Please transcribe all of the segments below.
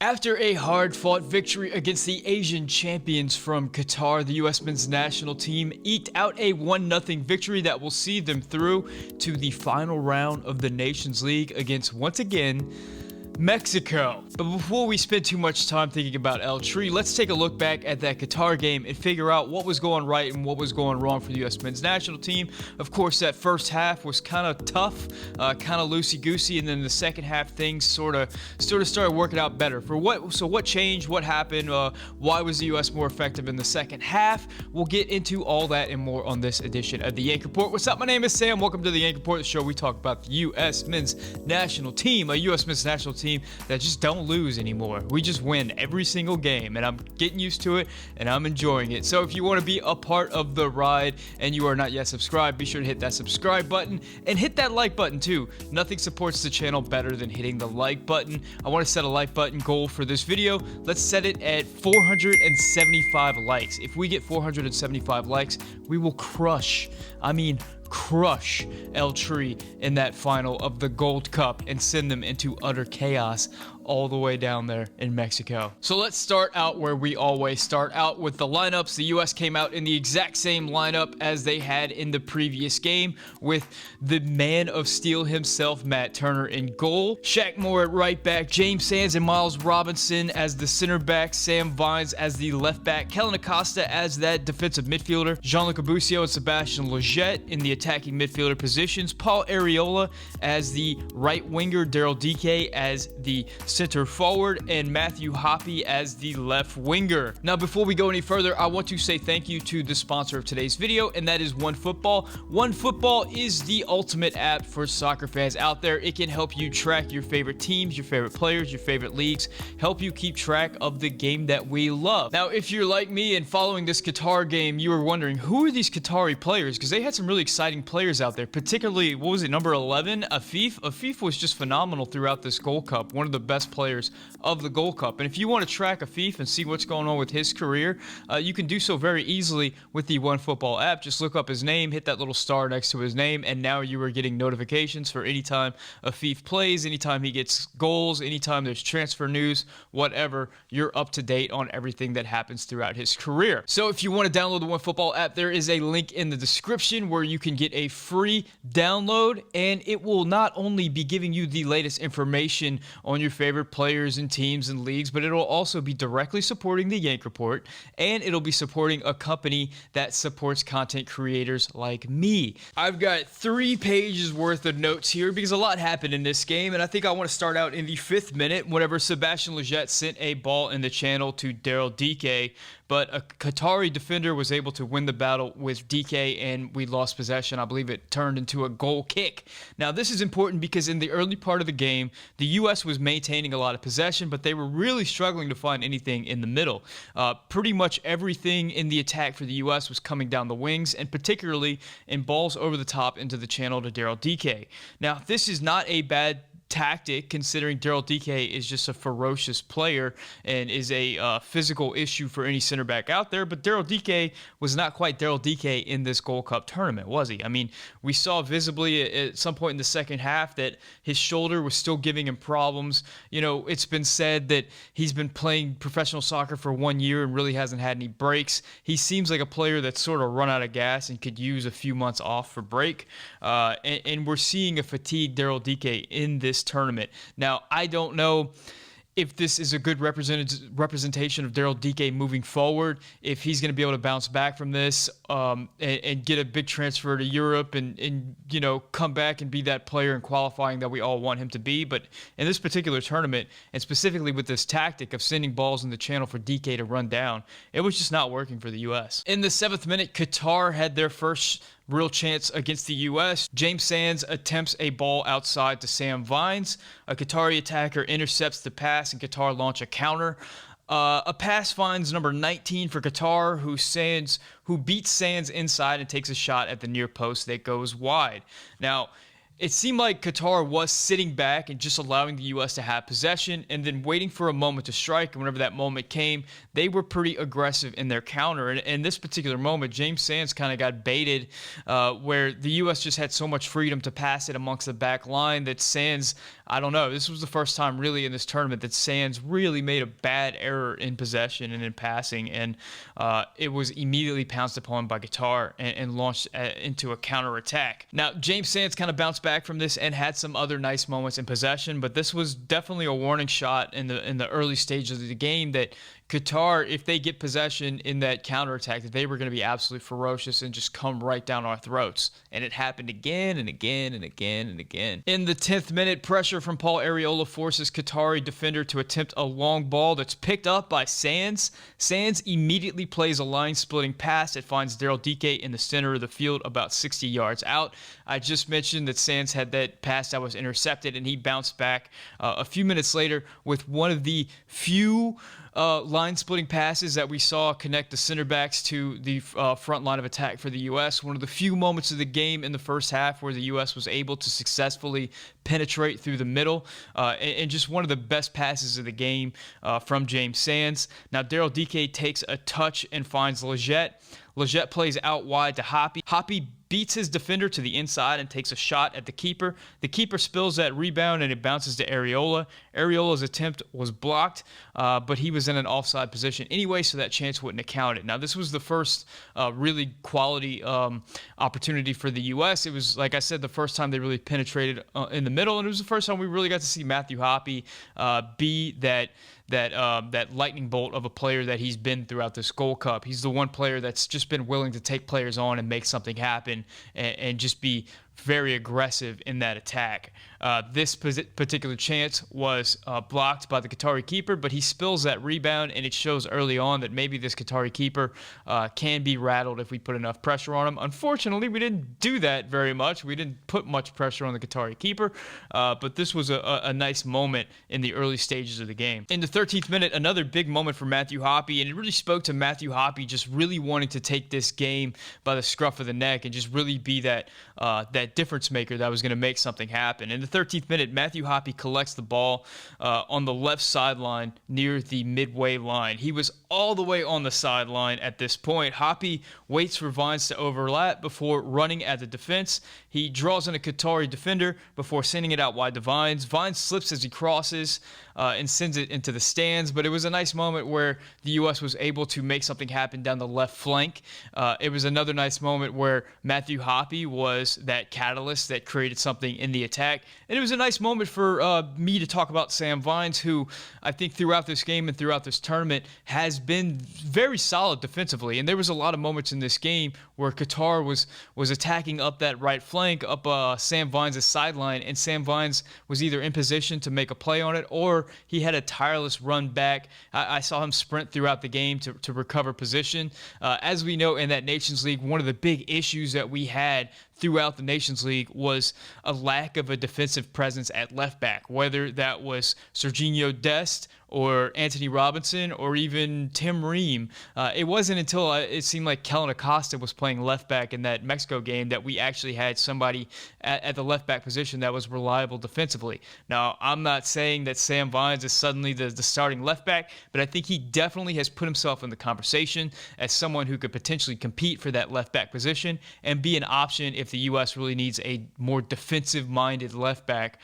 After a hard-fought victory against the Asian champions from Qatar, the U.S. men's national team eked out a 1-0 victory that will see them through to the final round of the Nations League against, once again, Mexico. But before we spend too much time thinking about El Tri, let's take a look back at that Qatar game and figure out what was going right and what was going wrong for the U.S. men's national team. Of course, that first half was kind of tough, kind of loosey-goosey, and then the second half things sort of started working out better. So what changed? What happened? Why was the U.S. more effective in the second half? We'll get into all that and more on this edition of the Yank Report. What's up? My name is Sam. Welcome to the Yank Report, the show we talk about the U.S. men's national team, a U.S. men's national team that just don't lose anymore. We just win every single game, and I'm getting used to it, and I'm enjoying it. So if you want to be a part of the ride and you are not yet subscribed, be sure to hit that subscribe button and hit that like button too. Nothing supports the channel better than hitting the like button. I want to set a like button goal for this video. Let's set it at 475 likes. If we get 475 likes, we will crush El Tri in that final of the Gold Cup and send them into utter chaos all the way down there in Mexico. So let's start out where we always start out, with the lineups. The U.S. came out in the exact same lineup as they had in the previous game, with the man of steel himself, Matt Turner, in goal, Shaq Moore at right back, James Sands and Miles Robinson as the center back, Sam Vines as the left back, Kellen Acosta as that defensive midfielder, Jean-Luc Abusio and Sebastian Lletget in the attacking midfielder positions, Paul Arriola as the right winger, Daryl Dike as the center forward, and Matthew Hoppe as the left winger. Now, before we go any further, I want to say thank you to the sponsor of today's video, and that is OneFootball. OneFootball is the ultimate app for soccer fans out there. It can help you track your favorite teams, your favorite players, your favorite leagues, help you keep track of the game that we love. Now, if you're like me and following this Qatar game, you were wondering, who are these Qatari players? Because they had some really exciting players out there, particularly, what was it, number 11, Afif? Afif was just phenomenal throughout this Gold Cup, one of the best players of the Gold Cup. And if you want to track Afif and see what's going on with his career, you can do so very easily with the OneFootball app. Just look up his name, hit that little star next to his name, and now you are getting notifications for anytime Afif plays, anytime he gets goals, anytime there's transfer news, whatever. You're up to date on everything that happens throughout his career. So if you want to download the OneFootball app, there is a link in the description where you can get a free download, and it will not only be giving you the latest information on your favorite players and teams and leagues, but it'll also be directly supporting the Yank Report, and it'll be supporting a company that supports content creators like me. I've got 3 pages worth of notes here because a lot happened in this game, and I think I want to start out in the 5th minute whenever Sebastian Lletget sent a ball in the channel to Daryl Dike, but a Qatari defender was able to win the battle with Dike, and we lost possession. I believe it turned into a goal kick. Now, this is important because in the early part of the game, the U.S. was maintaining a lot of possession, but they were really struggling to find anything in the middle. Pretty much everything in the attack for the U.S. was coming down the wings, and particularly in balls over the top into the channel to Daryl Dike. Now, this is not a bad tactic, considering Daryl Dike is just a ferocious player and is a physical issue for any center back out there, but Daryl Dike was not quite Daryl Dike in this Gold Cup tournament, was he? I mean, we saw visibly at some point in the second half that his shoulder was still giving him problems. You know, it's been said that he's been playing professional soccer for 1 year and really hasn't had any breaks. He seems like a player that's sort of run out of gas and could use a few months off for break, and we're seeing a fatigued Daryl Dike in this tournament. Now, I don't know if this is a good representation of Daryl Dike moving forward, if he's going to be able to bounce back from this and get a big transfer to Europe and you know, come back and be that player in qualifying that we all want him to be. But in this particular tournament, and specifically with this tactic of sending balls in the channel for Dike to run down, it was just not working for the U.S. In the 7th minute, Qatar had their first real chance against the U.S. James Sands attempts a ball outside to Sam Vines. A Qatari attacker intercepts the pass, and Qatar launch a counter. A pass finds number 19 for Qatar, who beats Sands inside and takes a shot at the near post that goes wide. Now, It seemed like Qatar was sitting back and just allowing the U.S. to have possession and then waiting for a moment to strike. And whenever that moment came, they were pretty aggressive in their counter. And in this particular moment, James Sands kind of got baited where the U.S. just had so much freedom to pass it amongst the back line that Sands, I don't know, this was the first time really in this tournament that Sands really made a bad error in possession and in passing. And it was immediately pounced upon by Qatar and launched into a counterattack. Now, James Sands kind of bounced back from this and had some other nice moments in possession, but this was definitely a warning shot in the early stages of the game that Qatar, if they get possession in that counterattack, that they were going to be absolutely ferocious and just come right down our throats. And it happened again and again and again and again. In the 10th minute, pressure from Paul Areola forces Qatari defender to attempt a long ball that's picked up by Sands. Sands immediately plays a line-splitting pass that finds Daryl Dike in the center of the field about 60 yards out. I just mentioned that Sands had that pass that was intercepted, and he bounced back a few minutes later with one of the few line-splitting passes that we saw connect the center backs to the front line of attack for the U.S. One of the few moments of the game in the first half where the U.S. was able to successfully penetrate through the middle, and just one of the best passes of the game from James Sands. Now, Daryl Dike takes a touch and finds Leggett. Leggett plays out wide to Hoppe. Hoppe beats his defender to the inside and takes a shot at the keeper. The keeper spills that rebound and it bounces to Areola. Areola's attempt was blocked, but he was in an offside position anyway, so that chance wouldn't have counted. Now, this was the first really quality opportunity for the U.S. It was, like I said, the first time they really penetrated in the middle, and it was the first time we really got to see Matthew Hoppe be that lightning bolt of a player that he's been throughout this Gold Cup. He's the one player that's just been willing to take players on and make something happen and just be very aggressive in that attack. This particular chance was blocked by the Qatari keeper, but he spills that rebound, and it shows early on that maybe this Qatari keeper can be rattled if we put enough pressure on him. Unfortunately, we didn't do that very much. We didn't put much pressure on the Qatari keeper, but this was a nice moment in the early stages of the game. In the 13th minute, another big moment for Matthew Hoppe, and it really spoke to Matthew Hoppe just really wanting to take this game by the scruff of the neck and just really be that difference maker that was going to make something happen. In the 13th minute, Matthew Hoppe collects the ball on the left sideline near the midway line. He was all the way on the sideline at this point. Hoppe waits for Vines to overlap before running at the defense. He draws in a Qatari defender before sending it out wide to Vines. Vines slips as he crosses and sends it into the stands, but it was a nice moment where the U.S. was able to make something happen down the left flank. It was another nice moment where Matthew Hoppe was that catalyst that created something in the attack, and it was a nice moment for me to talk about Sam Vines, who I think throughout this game and throughout this tournament has been very solid defensively, and there was a lot of moments in this game where Qatar was attacking up that right flank, up Sam Vines' sideline, and Sam Vines was either in position to make a play on it or he had a tireless run back. I saw him sprint throughout the game to recover position. As we know, in that Nations League, one of the big issues that we had throughout the Nations League was a lack of a defensive presence at left back, whether that was Serginho Dest or Anthony Robinson or even Tim Ream. It wasn't until it seemed like Kellen Acosta was playing left back in that Mexico game that we actually had somebody at the left back position that was reliable defensively. Now, I'm not saying that Sam Vines is suddenly the starting left back, but I think he definitely has put himself in the conversation as someone who could potentially compete for that left back position and be an option if the U.S. really needs a more defensive-minded left back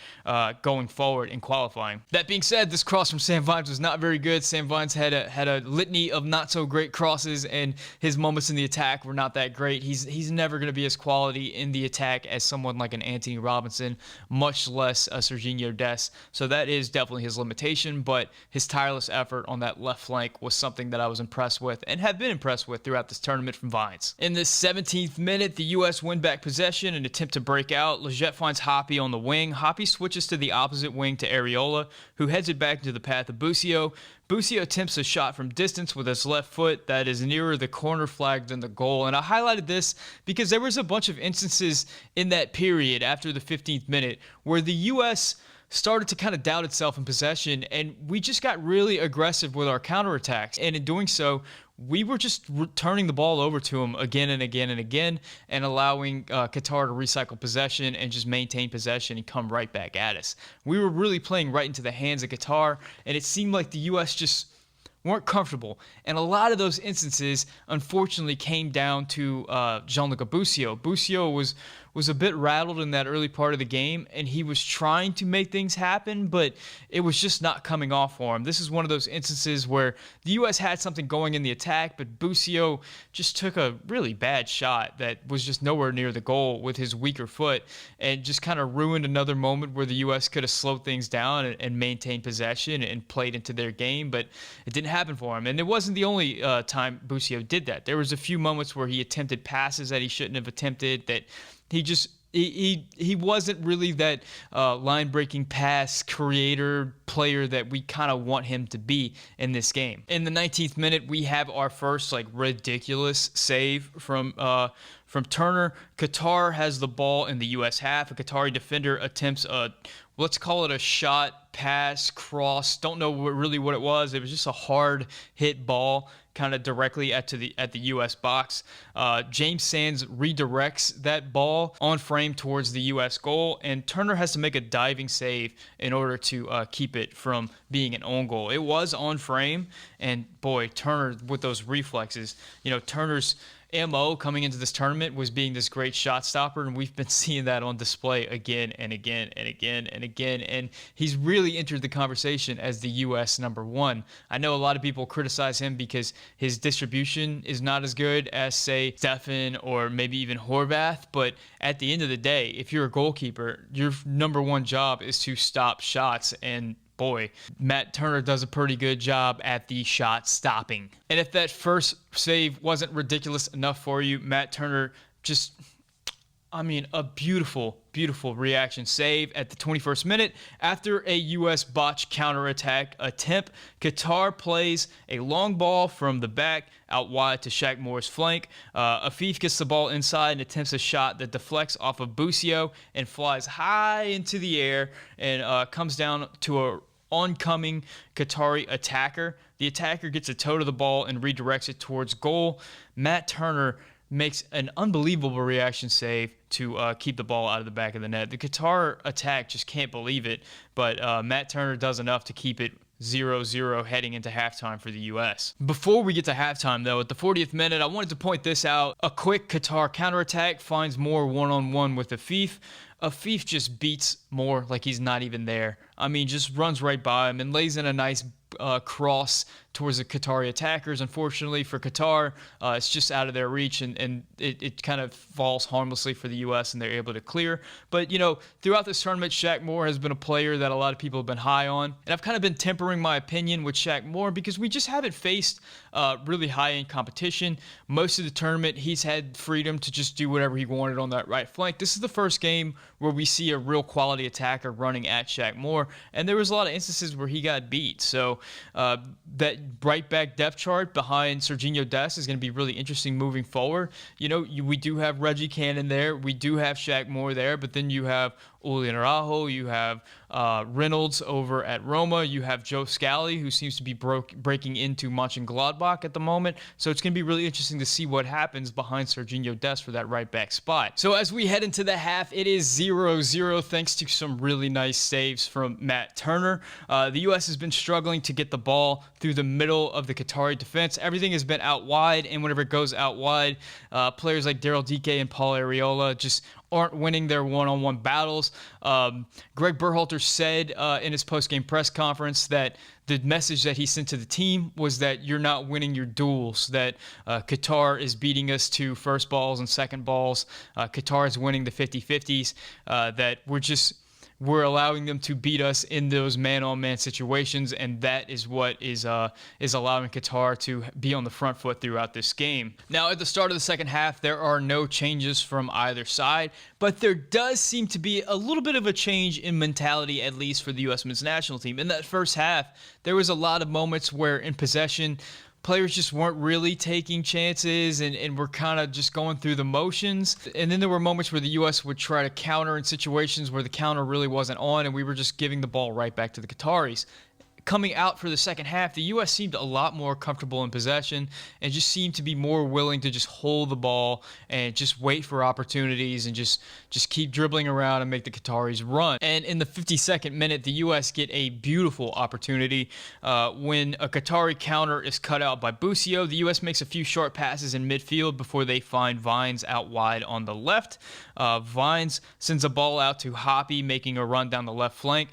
going forward in qualifying. That being said, this cross from Sam Vines was not very good. Sam Vines had a litany of not so great crosses, and his moments in the attack were not that great. He's never going to be as quality in the attack as someone like an Anthony Robinson, much less a Serginho Dest. So that is definitely his limitation, but his tireless effort on that left flank was something that I was impressed with and have been impressed with throughout this tournament from Vines. In the 17th minute, the U.S. win back possession and attempt to break out. Leggett finds Hoppe on the wing. Hoppe switches to the opposite wing to Areola, who heads it back into the path of Busio. Busio attempts a shot from distance with his left foot that is nearer the corner flag than the goal. And I highlighted this because there was a bunch of instances in that period after the 15th minute where the U.S. started to kind of doubt itself in possession, and we just got really aggressive with our counterattacks. And in doing so, we were just turning the ball over to them again and again and again, and allowing Qatar to recycle possession and just maintain possession and come right back at us. We were really playing right into the hands of Qatar, and it seemed like the U.S. just weren't comfortable. And a lot of those instances, unfortunately, came down to Gianluca Busio. Busio was a bit rattled in that early part of the game, and he was trying to make things happen, but it was just not coming off for him. This is one of those instances where the U.S. had something going in the attack, but Busio just took a really bad shot that was just nowhere near the goal with his weaker foot, and just kind of ruined another moment where the U.S. could have slowed things down and maintained possession and played into their game, but it didn't happen for him. And it wasn't the only time Busio did that. There was a few moments where he attempted passes that he shouldn't have attempted, that he wasn't really that line-breaking pass creator player that we kind of want him to be in this game. In the 19th minute, we have our first ridiculous save from Turner. Qatar has the ball in the U.S. half. A Qatari defender attempts let's call it a shot, pass, cross. Don't know really what it was. It was just a hard hit ball, kind of directly at the U.S. box. James Sands redirects that ball on frame towards the U.S. goal, and Turner has to make a diving save in order to keep it from being an own goal. It was on frame, and boy, Turner with those reflexes. Turner's MO coming into this tournament was being this great shot stopper, and we've been seeing that on display again and again and again and again, and he's really entered the conversation as the U.S. #1. I know a lot of people criticize him because his distribution is not as good as, say, Stefan or maybe even Horvath, but at the end of the day, if you're a goalkeeper, your #1 job is to stop shots, and boy, Matt Turner does a pretty good job at the shot stopping. And if that first save wasn't ridiculous enough for you, Matt Turner a beautiful, beautiful reaction save at the 21st minute. After a U.S. botched counterattack attempt, Qatar plays a long ball from the back out wide to Shaq Moore's flank. Afif gets the ball inside and attempts a shot that deflects off of Busio and flies high into the air and comes down to a oncoming Qatari attacker. The attacker gets a toe to the ball and redirects it towards goal. Matt Turner makes an unbelievable reaction save to keep the ball out of the back of the net. The Qatar attack just can't believe it, but Matt Turner does enough to keep it 0-0 heading into halftime for the U.S. Before we get to halftime, though, at the 40th minute, I wanted to point this out. A quick Qatar counterattack finds Moore one-on-one with Afif. Afif just beats Moore like he's not even there. Just runs right by him and lays in a nice cross towards the Qatari attackers. Unfortunately for Qatar, it's just out of their reach, and it kind of falls harmlessly for the U.S. and they're able to clear. But, throughout this tournament, Shaq Moore has been a player that a lot of people have been high on. And I've kind of been tempering my opinion with Shaq Moore because we just haven't faced really high-end competition. Most of the tournament, he's had freedom to just do whatever he wanted on that right flank. This is the first game where we see a real quality attacker running at Shaq Moore, and there was a lot of instances where he got beat. So that right back depth chart behind Serginho Dest is going to be really interesting moving forward. We do have Reggie Cannon there. We do have Shaq Moore there, but then you have Julian Araujo, you have Reynolds over at Roma, you have Joe Scally, who seems to be breaking into Mönchengladbach at the moment. So it's going to be really interesting to see what happens behind Serginho Dest for that right back spot. So as we head into the half, it is 0-0 thanks to some really nice saves from Matt Turner. The U.S. has been struggling to get the ball through the middle of the Qatari defense. Everything has been out wide, and whenever it goes out wide, players like Daryl Dike and Paul Arriola just aren't winning their one-on-one battles. Greg Berhalter said in his post-game press conference that the message that he sent to the team was that you're not winning your duels, that Qatar is beating us to first balls and second balls. Qatar is winning the 50-50s, that we're allowing them to beat us in those man-on-man situations, and that is what is allowing Qatar to be on the front foot throughout this game. Now, at the start of the second half, there are no changes from either side, but there does seem to be a little bit of a change in mentality, at least for the U.S. men's national team. In that first half, there was a lot of moments where, in possession, players just weren't really taking chances and were kind of just going through the motions. And then there were moments where the U.S. would try to counter in situations where the counter really wasn't on, and we were just giving the ball right back to the Qataris. Coming out for the second half, the U.S. seemed a lot more comfortable in possession and just seemed to be more willing to just hold the ball and just wait for opportunities and just keep dribbling around and make the Qataris run. And in the 52nd minute, the U.S. get a beautiful opportunity when a Qatari counter is cut out by Busio. The U.S. makes a few short passes in midfield before they find Vines out wide on the left. Vines sends a ball out to Hoppy, making a run down the left flank.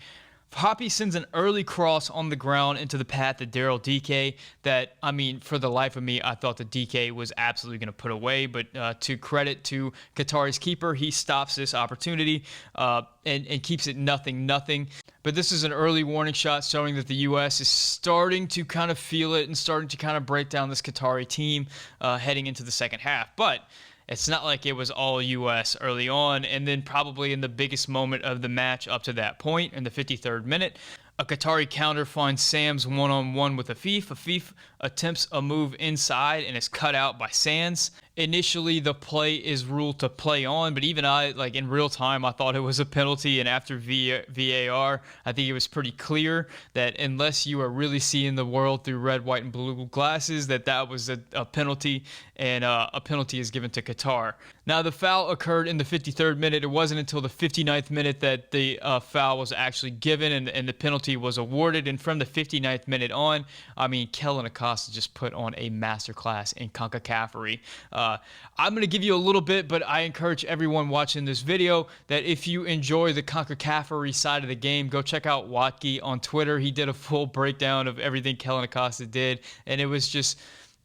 Hoppy sends an early cross on the ground into the path of Daryl DK that, I mean, for the life of me, I thought the DK was absolutely going to put away. But to credit to Qatari's keeper, he stops this opportunity and keeps it 0-0. But this is an early warning shot showing that the U.S. is starting to kind of feel it and starting to kind of break down this Qatari team heading into the second half. But it's not like it was all U.S. early on, and then probably in the biggest moment of the match up to that point, in the 53rd minute, a Qatari counter finds Sam's one-on-one with Afif. Afif attempts a move inside and is cut out by Sands. Initially, the play is ruled to play on, but even I, like in real time, I thought it was a penalty. And after VAR, I think it was pretty clear that unless you are really seeing the world through red, white, and blue glasses, that was a penalty, and a penalty is given to Qatar. Now, the foul occurred in the 53rd minute. It wasn't until the 59th minute that the foul was actually given and the penalty was awarded. And from the 59th minute on, I mean, Kellyn Acosta just put on a masterclass in CONCACAFery. I'm going to give you a little bit, but I encourage everyone watching this video that if you enjoy the CONCACAFery side of the game, go check out Watke on Twitter. He did a full breakdown of everything Kellyn Acosta did, and it was just,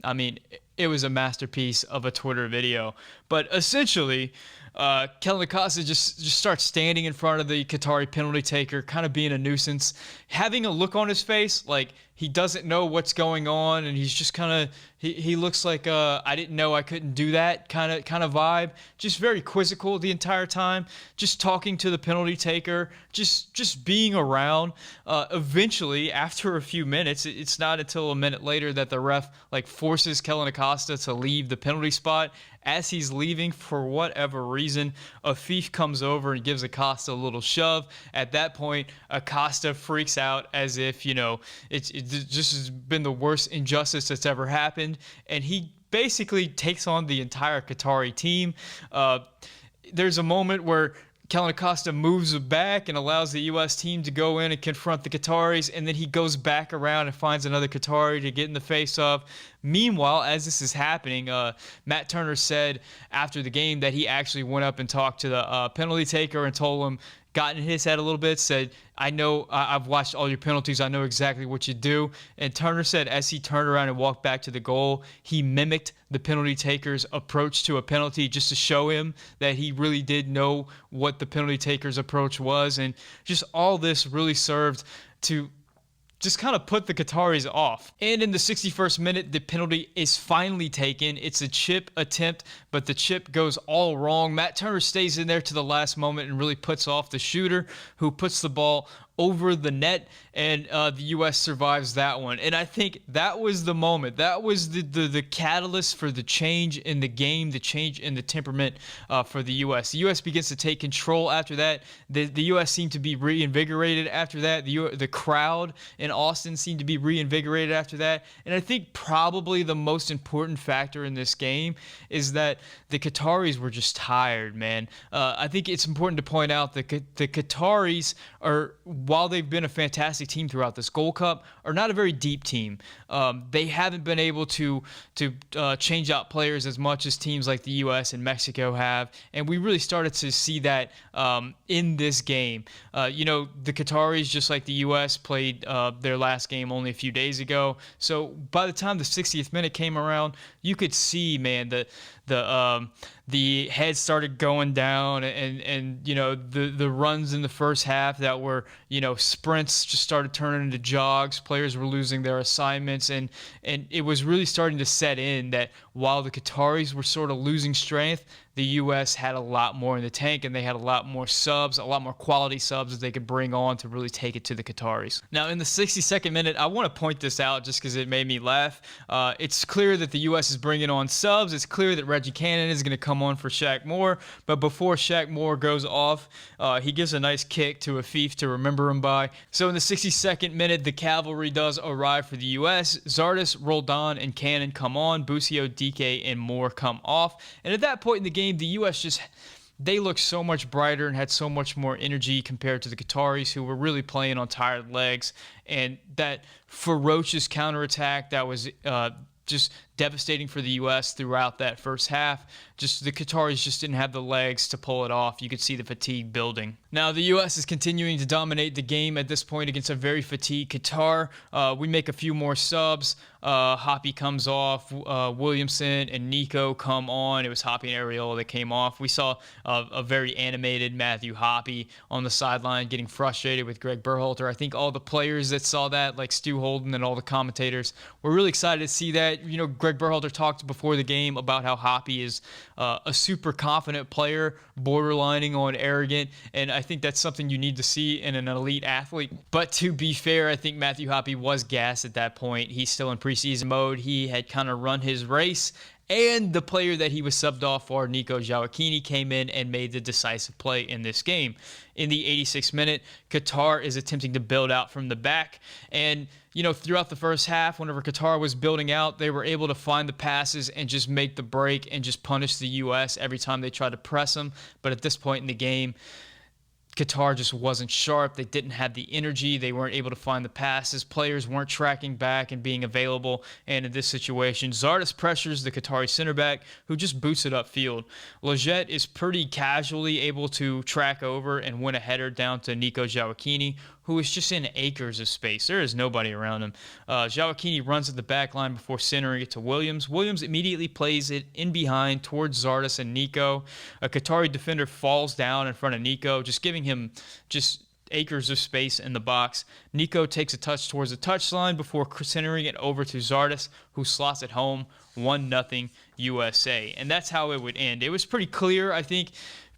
I mean, it was a masterpiece of a Twitter video. But essentially, Kellyn Acosta just starts standing in front of the Qatari penalty taker, kind of being a nuisance, having a look on his face like he doesn't know what's going on, and he's just kind of he looks like I didn't know I couldn't do that kind of vibe. Just very quizzical the entire time, just talking to the penalty taker, just being around. Eventually, after a few minutes, it's not until a minute later that the ref like forces Kellyn Acosta to leave the penalty spot. As he's leaving, for whatever reason, Afif comes over and gives Acosta a little shove. At that point, Acosta freaks out as if, you know, it just has been the worst injustice that's ever happened. And he basically takes on the entire Qatari team. There's a moment where Kellyn Acosta moves back and allows the U.S. team to go in and confront the Qataris, and then he goes back around and finds another Qatari to get in the face-off. Meanwhile, as this is happening, Matt Turner said after the game that he actually went up and talked to the penalty taker and told him, got in his head a little bit, said, I know, I've watched all your penalties, I know exactly what you do. And Turner said as he turned around and walked back to the goal, he mimicked the penalty taker's approach to a penalty just to show him that he really did know what the penalty taker's approach was. And just all this really served to just kind of put the Qataris off. And in the 61st minute, the penalty is finally taken. It's a chip attempt, but the chip goes all wrong. Matt Turner stays in there to the last moment and really puts off the shooter, who puts the ball over the net, and the U.S. survives that one. And I think that was the moment. That was the catalyst for the change in the game, the change in the temperament for the U.S. The U.S. begins to take control after that. The U.S. seemed to be reinvigorated after that. The crowd in Austin seemed to be reinvigorated after that. And I think probably the most important factor in this game is that the Qataris were just tired, man. I think it's important to point out that the Qataris are, while they've been a fantastic team throughout this Gold Cup, are not a very deep team. They haven't been able to change out players as much as teams like the U.S. and Mexico have, and we really started to see that in this game. The Qataris, just like the U.S., played their last game only a few days ago. So by the time the 60th minute came around, you could see, man, the heads started going down, and the runs in the first half that were sprints just started turning into jogs. Players were losing their assignments, and it was really starting to set in that while the Qataris were sort of losing strength, the U.S. had a lot more in the tank, and they had a lot more subs, a lot more quality subs that they could bring on to really take it to the Qataris. Now, in the 62nd minute, I want to point this out just because it made me laugh. It's clear that the U.S. is bringing on subs. It's clear that Reggie Cannon is going to come on for Shaq Moore. But before Shaq Moore goes off, he gives a nice kick to Afif to remember him by. So in the 62nd minute, the cavalry does arrive for the U.S. Zardes, Roldan, and Cannon come on. Busio, DK, and Moore come off. And at that point in the game, the U.S. they looked so much brighter and had so much more energy compared to the Qataris, who were really playing on tired legs. And that ferocious counterattack that was just devastating for the U.S. throughout that first half. Just the Qataris just didn't have the legs to pull it off. You could see the fatigue building. Now, the U.S. is continuing to dominate the game at this point against a very fatigued Qatar. We make a few more subs. Hoppy comes off. Williamson and Nico come on. It was Hoppy and Areola that came off. We saw a very animated Matthew Hoppy on the sideline getting frustrated with Greg Berhalter. I think all the players that saw that, like Stu Holden and all the commentators, were really excited to see that. You know, Greg Berhalter talked before the game about how Hoppy is a super confident player, borderlining on arrogant, and I think that's something you need to see in an elite athlete. But to be fair, I think Matthew Hoppy was gassed at that point. He's still in preseason mode. He had kind of run his race, and the player that he was subbed off for, Nico Gioacchini, came in and made the decisive play in this game. In the 86th minute, Qatar is attempting to build out from the back, and you know, throughout the first half, whenever Qatar was building out, they were able to find the passes and just make the break and just punish the U.S. every time they tried to press them. But at this point in the game, Qatar just wasn't sharp. They didn't have the energy. They weren't able to find the passes. Players weren't tracking back and being available. And in this situation, Zardes pressures the Qatari center back, who just boots it upfield. Lletget is pretty casually able to track over and win a header down to Nico Gioacchini, who is just in acres of space. There is nobody around him. Gioacchini runs at the back line before centering it to Williams. Williams immediately plays it in behind towards Zardes and Nico. A Qatari defender falls down in front of Nico, just giving him just acres of space in the box. Nico takes a touch towards the touchline before centering it over to Zardes, who slots it home, 1-0 USA. And that's how it would end. It was pretty clear, I think,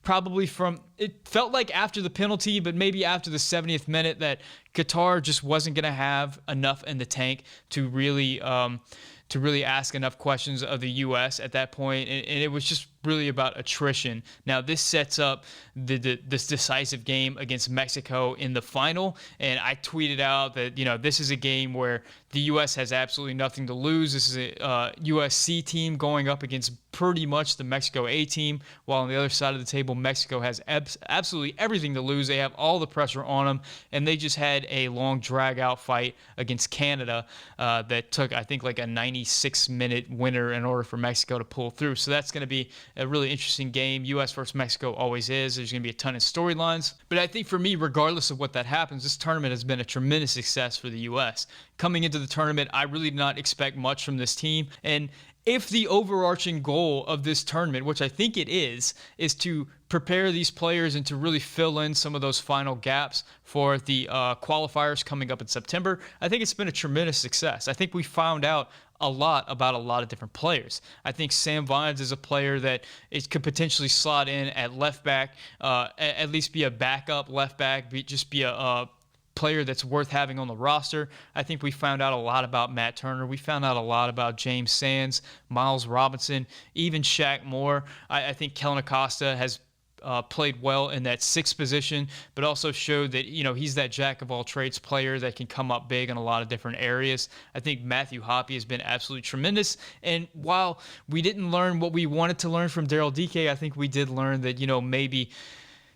probably from, it felt like after the penalty, but maybe after the 70th minute, that Qatar just wasn't going to have enough in the tank to really ask enough questions of the U.S. at that point, and it was just really about attrition. Now, this sets up this decisive game against Mexico in the final, and I tweeted out that, you know, this is a game where the U.S. has absolutely nothing to lose. This is a USC team going up against pretty much the Mexico A team, while on the other side of the table, Mexico has absolutely everything to lose. They have all the pressure on them, and they just had a long drag-out fight against Canada that took, I think, like a 96-minute winner in order for Mexico to pull through. So that's going to be a really interesting game. U.S. versus Mexico always is. There's going to be a ton of storylines. But I think for me, regardless of what that happens, this tournament has been a tremendous success for the U.S. Coming into the tournament, I really did not expect much from this team. And if the overarching goal of this tournament, which I think it is to prepare these players and to really fill in some of those final gaps for the qualifiers coming up in September, I think it's been a tremendous success. I think we found out a lot about a lot of different players. I think Sam Vines is a player that it could potentially slot in at left back, at least be a backup left back, be a player that's worth having on the roster. I think we found out a lot about Matt Turner. We found out a lot about James Sands, Miles Robinson, even Shaq Moore. I think Kellen Acosta has played well in that sixth position, but also showed that, you know, he's that jack of all trades player that can come up big in a lot of different areas. I think Matthew Hoppy has been absolutely tremendous. And while we didn't learn what we wanted to learn from Daryl Dike, I think we did learn that, you know, maybe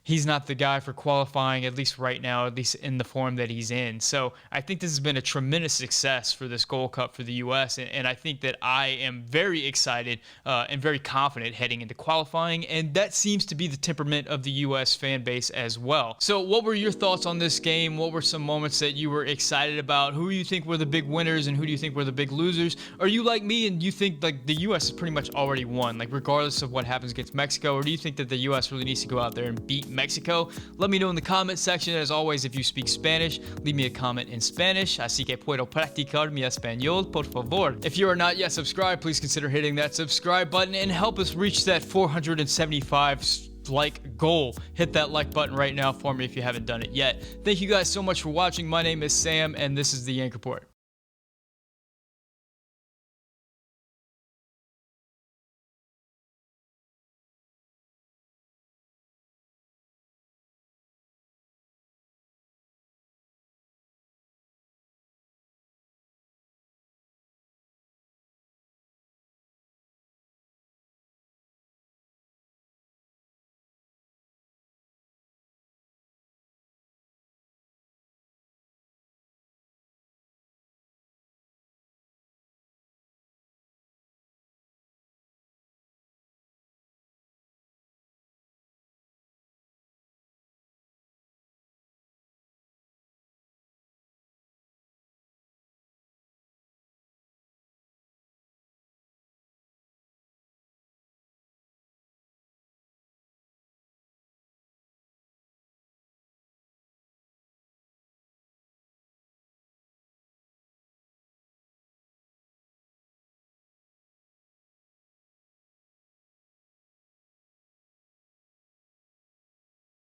he's not the guy for qualifying, at least right now, at least in the form that he's in. So I think this has been a tremendous success for this Gold Cup for the U.S., and I think that I am very excited and very confident heading into qualifying, and that seems to be the temperament of the U.S. fan base as well. So what were your thoughts on this game? What were some moments that you were excited about? Who do you think were the big winners, and who do you think were the big losers? Are you like me and you think like the U.S. has pretty much already won, like regardless of what happens against Mexico, or do you think that the U.S. really needs to go out there and beat Mexico? Let me know in the comment section. As always, if you speak Spanish, leave me a comment in Spanish. Así que puedo practicar mi español, por favor. If you are not yet subscribed, please consider hitting that subscribe button and help us reach that 475 like goal. Hit that like button right now for me if you haven't done it yet. Thank you guys so much for watching. My name is Sam, and this is the Yank Report.